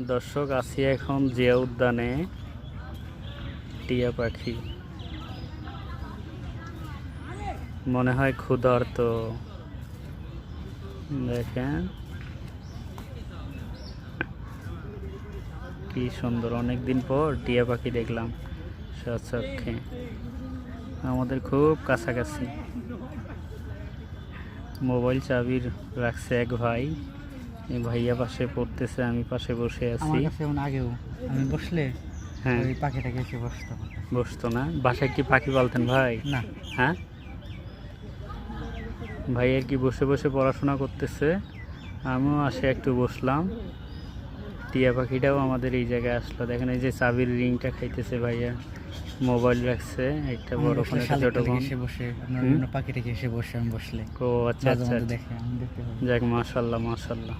দর্শক, আছি এখন জিয়া উদ্যানে। টিয়া পাখি মনে হয় ক্ষুধার্ত। দেখেন কি সুন্দর, অনেকদিন পর টিয়া পাখি দেখলাম সচক্ষে, আমাদের খুব কাছাকাছি। মোবাইল চাবির রাখছে এক ভাই, এই ভাইয়া পাশে পড়তেছে, আমি পাশে বসে আছি। আমার কাছে যেমন আগেও আমি বসলে হ্যাঁ, ওই পাখিটাকে এসে বসতো। বসতো না? বাসায় কি পাখি পালতেন ভাই? না, হ্যাঁ, ভাইয়ের কি বসে বসে পড়াশোনা করতেছে, আমিও আসে একটু বসলাম। টিয়া পাখিটাও আমাদের এই জায়গায় আসলো। দেখেন এই যে চাবির রিংটা খাইতেছে ভাইয়া, মোবাইল রাখছে, একটা আমি বড় ফোন বসলে একটা ছোট শালিকটাকে ফোন। এসে বসে আপনার অন্য পাখিটাকে এসে বসে আমি বসলে ও আচ্ছা মাঝে আচ্ছা মধ্যে আচ্ছা। দেখে আমি দেখতে পাই। যাক, মাশাল্লাহ মাশাল্লাহ।